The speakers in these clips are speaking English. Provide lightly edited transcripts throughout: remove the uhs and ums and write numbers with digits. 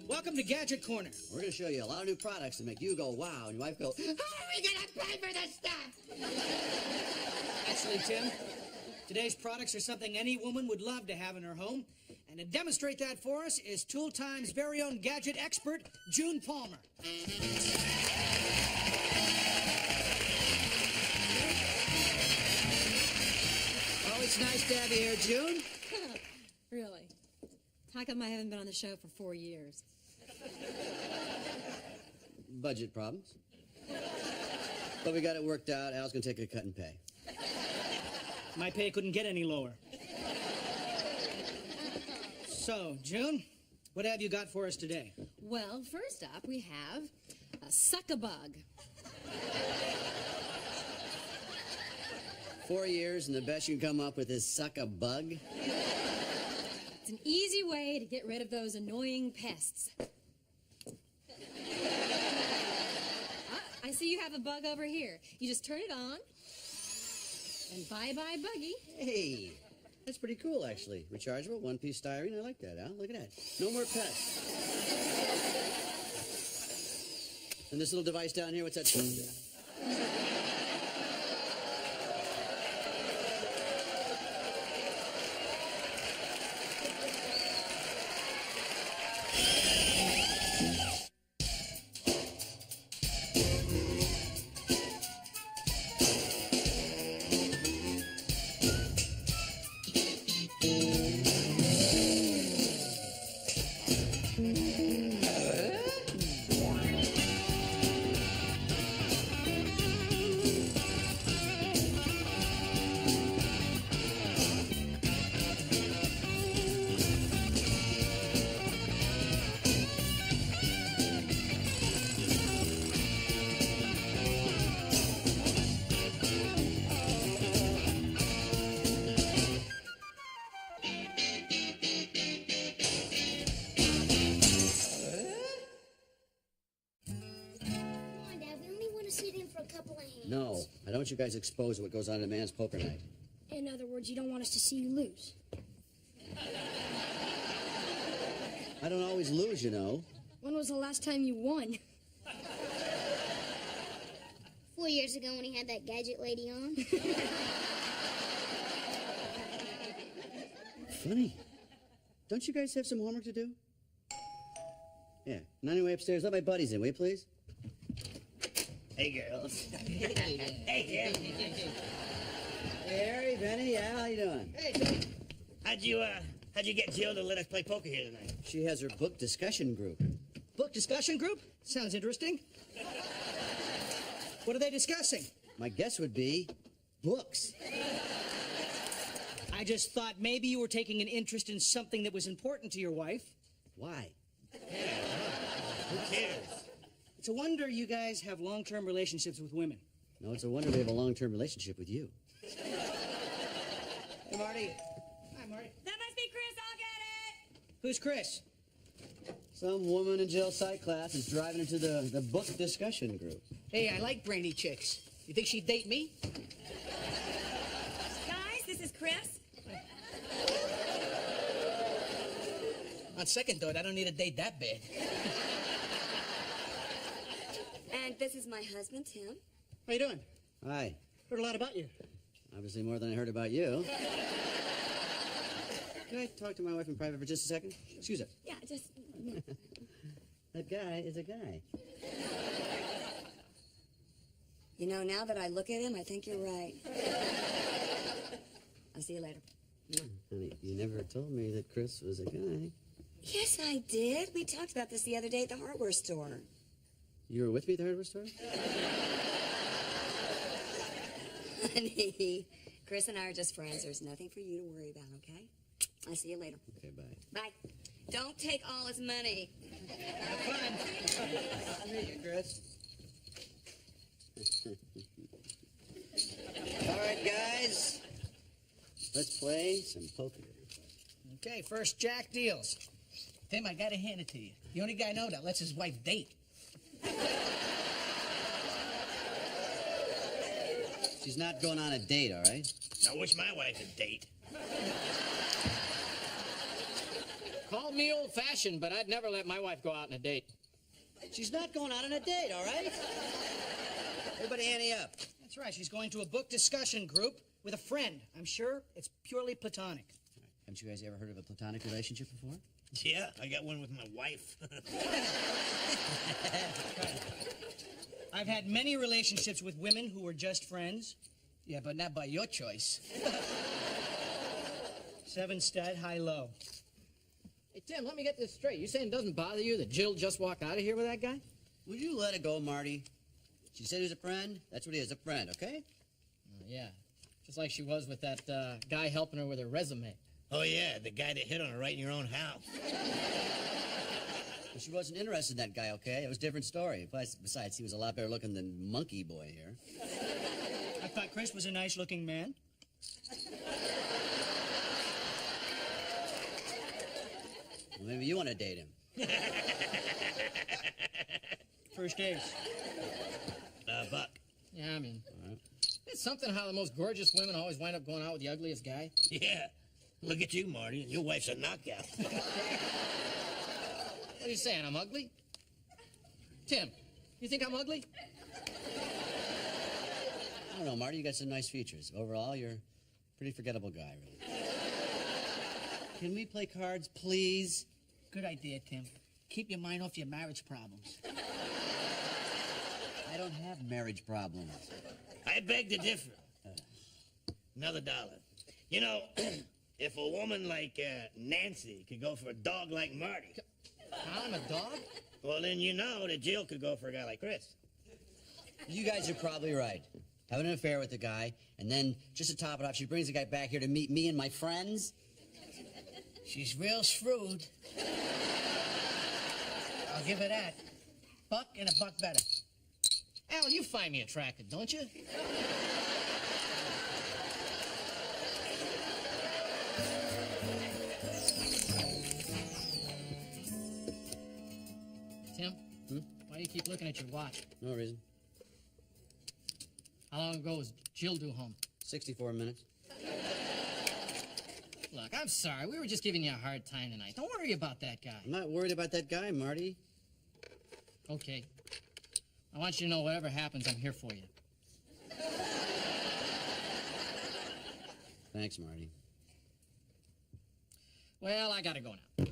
Welcome to Gadget Corner. We're going to show you a lot of new products to make you go wow and your wife go, how are we going to pay for this stuff? Actually, Tim, today's products are something any woman would love to have in her home. And to demonstrate that for us is Tool Time's very own gadget expert, June Palmer. Oh, it's nice to have you here, June. Really? How come I haven't been on the show for 4 years? Budget problems. But we got it worked out. Al's going to take a cut in pay. My pay couldn't get any lower. So, June, what have you got for us today? Well, first up, we have a suck-a-bug. 4 years, and the best you can come up with is suck a bug. It's an easy way to get rid of those annoying pests. I see you have a bug over here. You just turn it on, and bye-bye, buggy. Hey, that's pretty cool, actually. Rechargeable, one-piece styrene. I like that, Al. Look at that. No more pests. And this little device down here, what's that? No, I don't want you guys exposed to what goes on at a man's poker night. In other words, you don't want us to see you lose. I don't always lose, you know. When was the last time you won? 4 years ago when he had that gadget lady on. Funny. Don't you guys have some homework to do? Yeah. And anyway, upstairs, let my buddies in, will you please? Hey, girls. Hey, Kim. Hey, Harry, Benny, yeah, how you doing? Hey, Tony. How'd you get Jill to let us play poker here tonight? She has her book discussion group. Book discussion group? Sounds interesting. What are they discussing? My guess would be books. I just thought maybe you were taking an interest in something that was important to your wife. Why? Who cares? It's a wonder you guys have long-term relationships with women. No, it's a wonder we have a long-term relationship with you. Hey, Marty. Hi, Marty. That must be Chris, I'll get it! Who's Chris? Some woman in Jill's psych class is driving into the book discussion group. Hey, I like brainy chicks. You think she'd date me? Guys, this is Chris. On second thought, I don't need a date that big. And this is my husband, Tim. How you doing? Hi. Heard a lot about you. Obviously more than I heard about you. Can I talk to my wife in private for just a second? Excuse us. Yeah, just... That guy is a guy. You know, now that I look at him, I think you're right. I'll see you later. Honey, you never told me that Chris was a guy. Yes, I did. We talked about this the other day at the hardware store. You were with me at the hardware store? Honey, Chris and I are just friends. There's nothing for you to worry about, okay? I'll see you later. Okay, bye. Bye. Don't take all his money. Have fun. I'll meet you, Chris. All right, guys. Let's play some poker. Okay, first Jack deals. Tim, I gotta hand it to you. The only guy I know that lets his wife date. She's not going on a date, all right? I wish my wife would date. Call me old-fashioned, but I'd never let my wife go out on a date. She's not going out on a date, all right? Everybody ante up. That's right. She's going to a book discussion group with a friend. I'm sure it's purely platonic. Haven't you guys ever heard of a platonic relationship before? Yeah, I got one with my wife. I've had many relationships with women who were just friends. Yeah, but not by your choice. 7 stud, high-low. Hey, Tim, let me get this straight. You saying it doesn't bother you that Jill just walked out of here with that guy? Would you let it go, Marty? She said he was a friend. That's what he is, a friend, okay? Yeah, just like she was with that guy helping her with her resume. Oh, yeah, the guy that hit on her right in your own house. Well, she wasn't interested in that guy, okay? It was a different story. Besides, he was a lot better looking than Monkey Boy here. I thought Chris was a nice-looking man. Well, maybe you want to date him. First days. Buck. Yeah, I mean, All right. it's something how the most gorgeous women always wind up going out with the ugliest guy. Yeah. Look at you, Marty. Your wife's a knockout. What are you saying, I'm ugly? Tim, you think I'm ugly? I don't know, Marty, you got some nice features. Overall, you're a pretty forgettable guy, really. Can we play cards, please? Good idea, Tim. Keep your mind off your marriage problems. I don't have marriage problems. I beg to differ. Another $1. You know, if a woman like Nancy could go for a dog like Marty, I'm a dog? well, then you know that Jill could go for a guy like Chris. You guys are probably right. Having an affair with the guy, and then, just to top it off, she brings the guy back here to meet me and my friends. She's real shrewd. I'll give her that. Buck and a buck better. Al, you find me attractive, don't you? Tim? Why do you keep looking at your watch? No reason. How long ago was Jill due home? 64 minutes. Look, I'm sorry. We were just giving you a hard time tonight. Don't worry about that guy. I'm not worried about that guy, Marty. Okay. I want you to know whatever happens, I'm here for you. Thanks, Marty. Well, I gotta go now.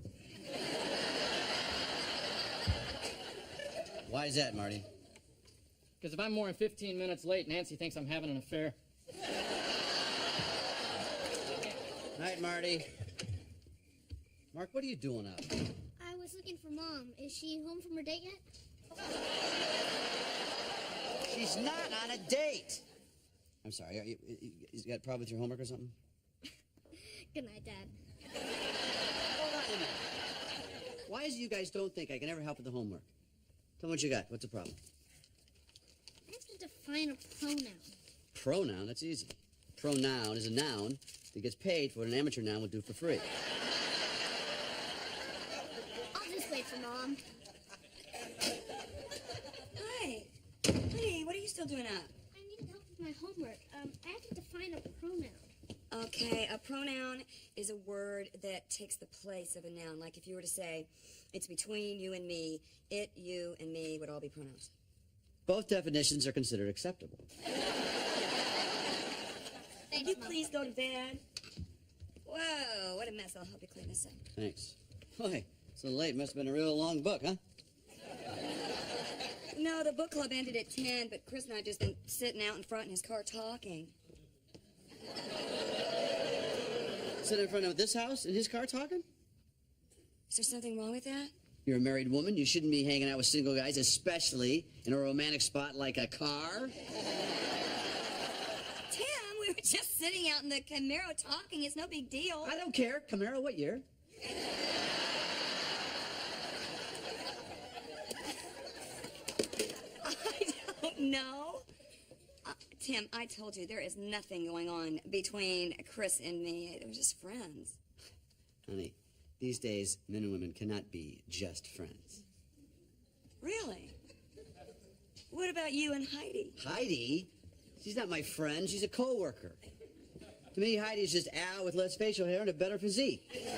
Why is that, Marty? Because if I'm more than 15 minutes late, Nancy thinks I'm having an affair. Night, Marty. Mark, what are you doing up? I was looking for Mom. Is she home from her date yet? She's not on a date. I'm sorry. You got a problem with your homework or something? Good night, Dad. Hold on a minute. Why is it you guys don't think I can ever help with the homework? Tell me what you got. What's the problem? I have to define a pronoun. Pronoun? That's easy. Pronoun is a noun that gets paid for what an amateur noun would do for free. I'll just wait for Mom. Hi. Hey, what are you still doing up? I need help with my homework. I have to define a pronoun. Okay, a pronoun is a word that takes the place of a noun. Like if you were to say, it's between you and me, it, you, and me would all be pronouns. Both definitions are considered acceptable. Would you please go to bed? Whoa, what a mess. I'll help you clean this up. Thanks. Boy, so late. Must have been a real long book, huh? No, the book club ended at 10, but Chris and I just been sitting out in front in his car talking. Sitting in front of this house in his car talking? Is there something wrong with that? You're a married woman. You shouldn't be hanging out with single guys, especially in a romantic spot like a car. Tim, we were just sitting out in the Camaro talking. It's no big deal. I don't care. Camaro, what year? I don't know. Tim, I told you there is nothing going on between Chris and me. We're just friends. Honey, these days, men and women cannot be just friends. Really? What about you and Heidi? Heidi? She's not my friend. She's a co-worker. To me, Heidi's just Al with less facial hair and a better physique.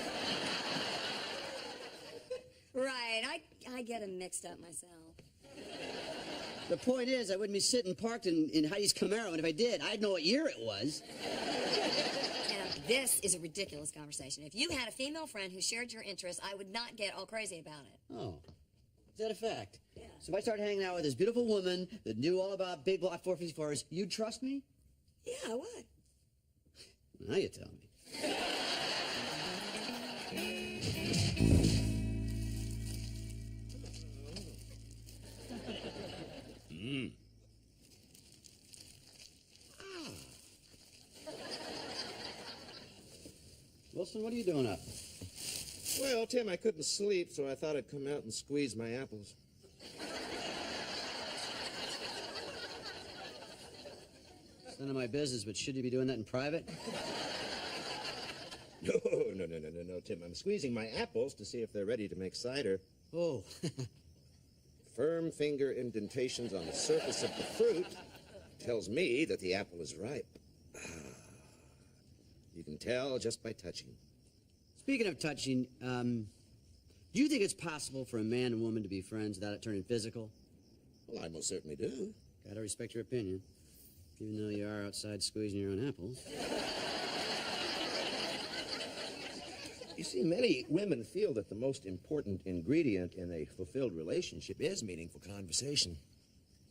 get them mixed up myself. The point is, I wouldn't be sitting parked in Heidi's Camaro, and if I did, I'd know what year it was. Now, this is a ridiculous conversation. If you had a female friend who shared your interests, I would not get all crazy about it. Oh, is that a fact? Yeah. So if I started hanging out with this beautiful woman that knew all about big block 454s, you'd trust me? Yeah, I would. Now you tell me. Wilson, what are you doing up? Well, Tim, I couldn't sleep, so I thought I'd come out and squeeze my apples. It's none of my business, but should you be doing that in private? No, Tim. I'm squeezing my apples to see if they're ready to make cider. Oh. Firm finger indentations on the surface of the fruit tells me that the apple is ripe. You can tell just by touching. Speaking of touching, do you think it's possible for a man and woman to be friends without it turning physical? Well, I most certainly do. Gotta respect your opinion, even though you are outside squeezing your own apples. You see, many women feel that the most important ingredient in a fulfilled relationship is meaningful conversation.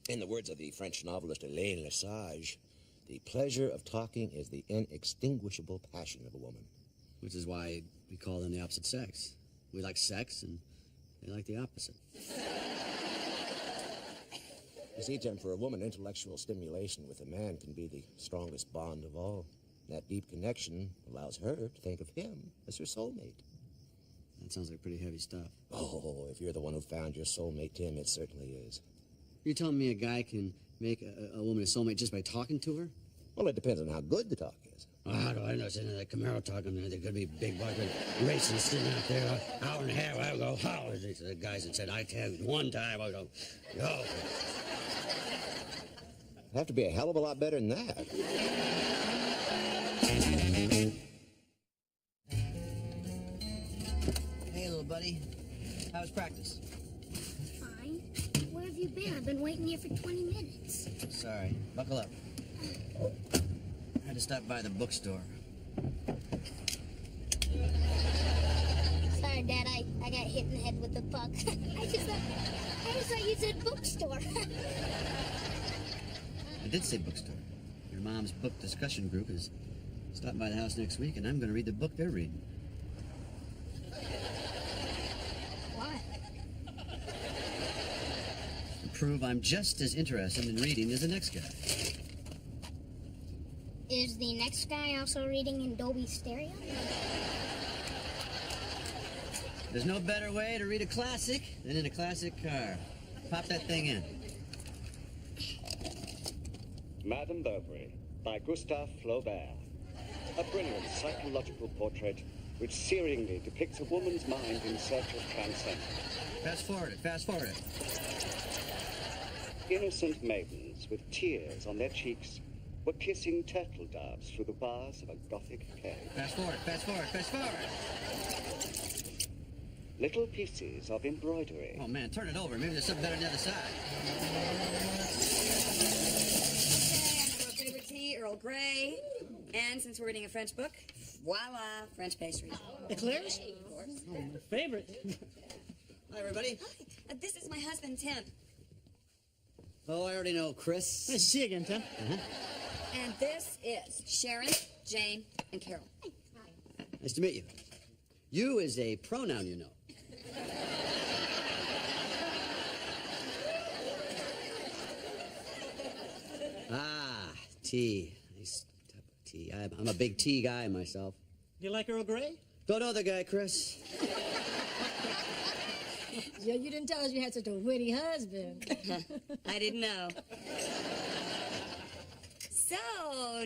In the words of the French novelist Hélène Lesage, the pleasure of talking is the inextinguishable passion of a woman. Which is why we call them the opposite sex. We like sex, and they like the opposite. You see, Tim, for a woman, intellectual stimulation with a man can be the strongest bond of all. That deep connection allows her to think of him as her soulmate. That sounds like pretty heavy stuff. Oh, if you're the one who found your soulmate, Tim, it certainly is. You're telling me a guy can make a woman a soulmate just by talking to her? Well, it depends on how good the talk is. Oh, how do I know? Sitting in that Camaro talking there, there could be big bucket racing sitting out there an hour and a half. I go, how is it? The guys that said, I tell you, one time, I go, yo. It'd have to be a hell of a lot better than that. Hey, little buddy. How was practice? Fine. Where have you been? I've been waiting here for 20 minutes. Sorry. Buckle up. I had to stop by the bookstore. Sorry, Dad. I got hit in the head with a puck. I just thought you said bookstore. I did say bookstore. Your mom's book discussion group is stopping by the house next week, and I'm going to read the book they're reading. Why? To prove I'm just as interested in reading as the next guy. Is the next guy also reading in Dolby Stereo? There's no better way to read a classic than in a classic car. Pop that thing in. Madame Bovary, by Gustave Flaubert. A brilliant psychological portrait which searingly depicts a woman's mind in search of transcendence. Fast forward it, fast forward it. Innocent maidens with tears on their cheeks were kissing turtle doves through the bars of a Gothic cave. Fast forward, fast forward, fast forward. Little pieces of embroidery. Oh man, turn it over. Maybe there's something better on the other side. Favorite tea, Earl Grey. And since we're reading a French book, voila, French pastry. Eclairs? Of course. Oh, my favorite. Hi, everybody. Hi, this is my husband, Tim. Oh, I already know Chris. Nice to see you again, Tim. And this is Sharon, Jane, and Carol. Nice to meet you. You is a pronoun, you know. Tea. Nice cup of tea. I'm a big tea guy myself. Do you like Earl Grey? Don't know the guy, Chris. Yeah, you didn't tell us you had such a witty husband. I didn't know. So,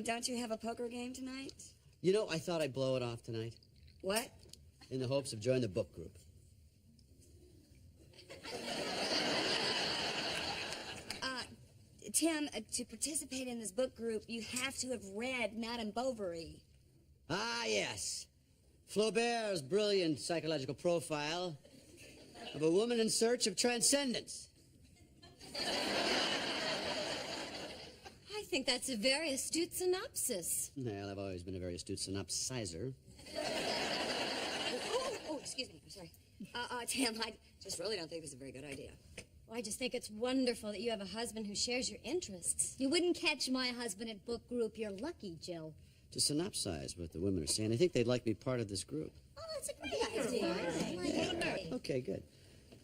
don't you have a poker game tonight? You know, I thought I'd blow it off tonight. What? In the hopes of joining the book group. Tim, to participate in this book group, you have to have read Madame Bovary. Ah, yes. Flaubert's brilliant psychological profile. of a woman in search of transcendence. I think that's a very astute synopsis. Well, I've always been a very astute synopsizer. Oh, excuse me. I'm sorry. Tim, I just really don't think this is a very good idea. Well, I just think it's wonderful that you have a husband who shares your interests. You wouldn't catch my husband at book group. You're lucky, Jill. To synopsize what the women are saying, I think they'd like me part of this group. Oh, that's a great idea. Okay, good.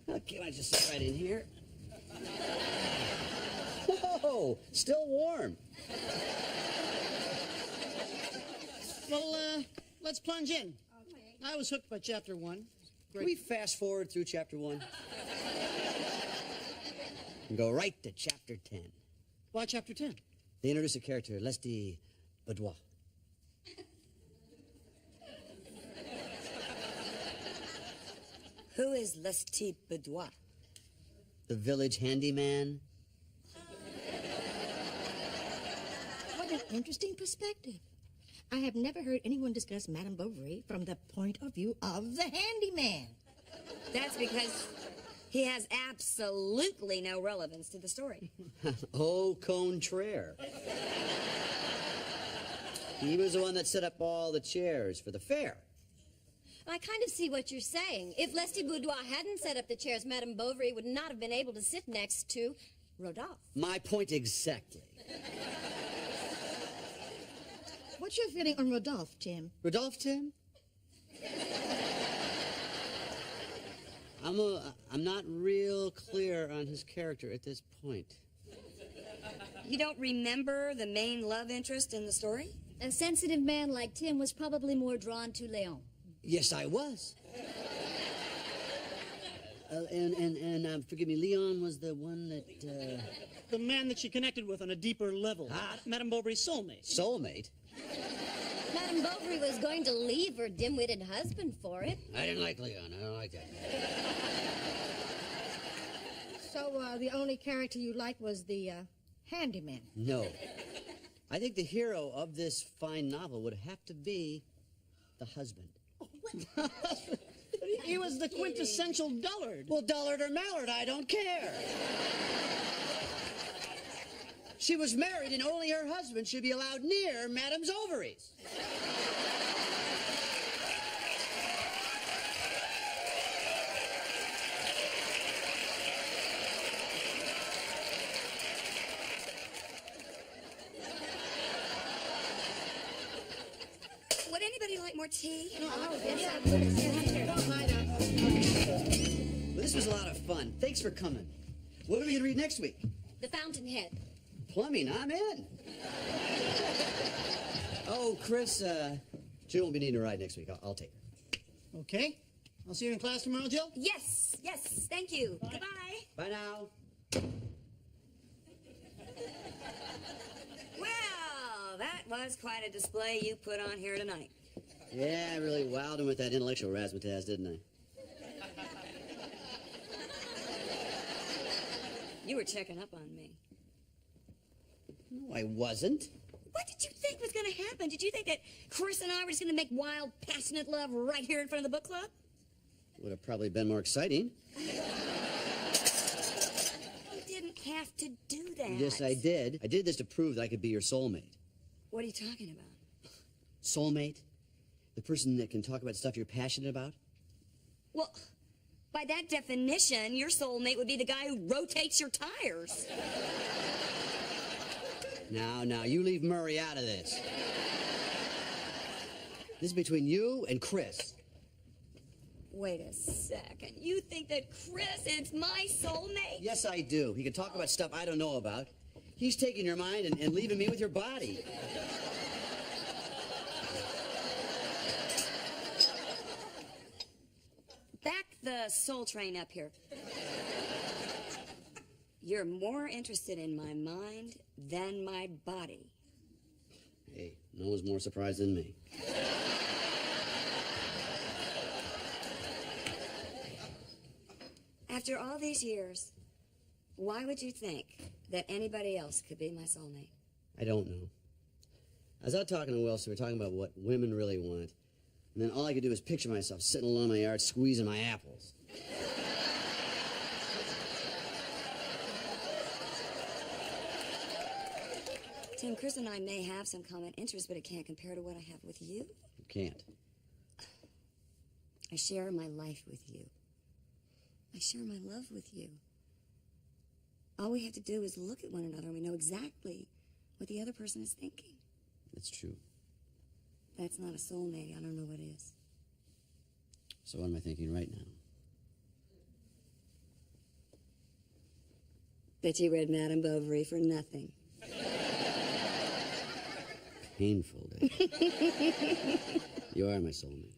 Okay, I just sit right in here. Whoa, still warm. Well, let's plunge in. I was hooked by chapter 1. Can we fast forward through chapter 1? And go right to chapter 10. Why chapter 10? They introduce a character, Leslie Boudoir. Who is Leslie Boudoir? The village handyman. What an interesting perspective. I have never heard anyone discuss Madame Bovary from the point of view of the handyman. That's because he has absolutely no relevance to the story. Au contraire. He was the one that set up all the chairs for the fair. I kind of see what you're saying. If Leslie Boudoir hadn't set up the chairs, Madame Bovary would not have been able to sit next to Rodolphe. My point exactly. What's your feeling on Rodolphe, Tim? Rodolphe, Tim? I'm not real clear on his character at this point. You don't remember the main love interest in the story? A sensitive man like Tim was probably more drawn to Leon. Yes, I was. Forgive me, Leon was the one that, The man that she connected with on a deeper level. Madame Bovary's soulmate. Soulmate? Madame Bovary was going to leave her dim-witted husband for it. I didn't like Leon. I don't like that. So, the only character you liked was the, handyman? No. I think the hero of this fine novel would have to be the husband. He was the quintessential dullard. Well, dullard or mallard, I don't care. She was married and only her husband should be allowed near Madame's ovaries. Would anybody like more tea? Well, this was a lot of fun. Thanks for coming. What are we going to read next week? The Fountainhead. Plumbing, I'm in. Oh, Chris, Jill won't be needing a ride next week. I'll take her. Okay. I'll see you in class tomorrow, Jill? Yes, thank you. Goodbye. Bye now. Well, that was quite a display you put on here tonight. Yeah, I really wowed him with that intellectual razzmatazz, didn't I? You were checking up on me. No, I wasn't. What did you think was going to happen? Did you think that Chris and I were just going to make wild, passionate love right here in front of the book club? Would have probably been more exciting. You didn't have to do that. Yes, I did. I did this to prove that I could be your soulmate. What are you talking about? Soulmate? The person that can talk about stuff you're passionate about? Well, by that definition, your soulmate would be the guy who rotates your tires. Now, you leave Murray out of this. This is between you and Chris. Wait a second. You think that Chris is my soulmate? Yes, I do. He can talk about stuff I don't know about. He's taking your mind and leaving me with your body. Back the soul train up here. You're more interested in my mind than my body. Hey, no one's more surprised than me. After all these years, why would you think that anybody else could be my soulmate? I don't know. I was out talking to Will, so we were talking about what women really want. And then all I could do was picture myself sitting alone in my yard squeezing my apples. Tim, Chris and I may have some common interests, but it can't compare to what I have with you. You can't. I share my life with you. I share my love with you. All we have to do is look at one another and we know exactly what the other person is thinking. That's true. That's not a soulmate. I don't know what is. So what am I thinking right now? That you read Madame Bovary for nothing. Painful day. You are my soulmate.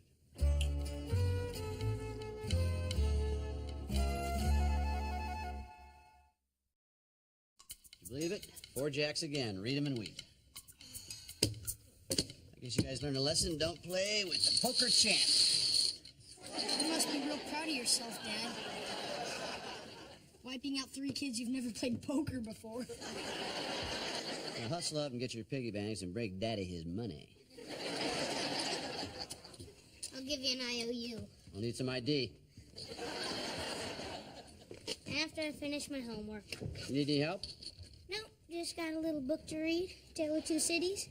You believe it? 4 jacks again. Read 'em and weep. I guess you guys learned a lesson. Don't play with the poker champ. You must be real proud of yourself, Dad. Wiping out 3 kids you've never played poker before. Now hustle up and get your piggy banks and break Daddy his money. I'll give you an IOU. I'll need some ID. After I finish my homework. You need any help? No, just got a little book to read. Tale of Two Cities.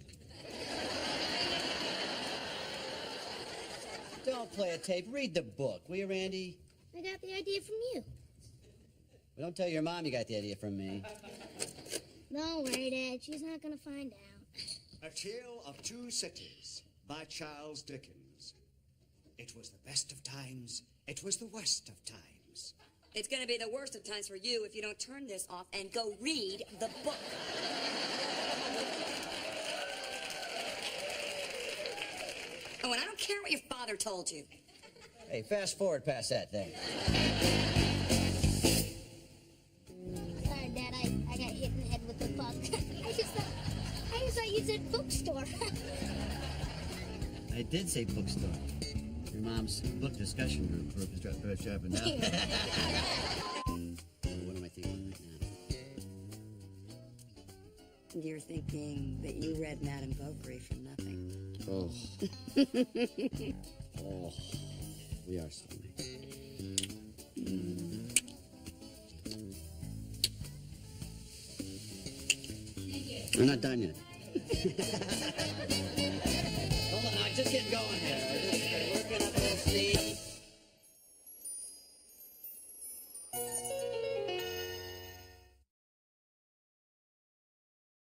Don't play a tape. Read the book, will you, Randy? I got the idea from you. Well, don't tell your mom you got the idea from me. Don't worry, Dad. She's not going to find out. A Tale of Two Cities by Charles Dickens. It was the best of times. It was the worst of times. It's going to be the worst of times for you if you don't turn this off and go read the book. Oh, and I don't care what your father told you. Hey, fast forward past that thing. Sorry, Dad. I got hit in the head with the puck. I just thought you said bookstore. I did say bookstore. Your mom's book discussion group is dropping out. What am I thinking right now? You're thinking that you read Madame Bovary for nothing. Oh. Oh. We are soulmates. We're not done yet. Hold on, I'm just getting going here.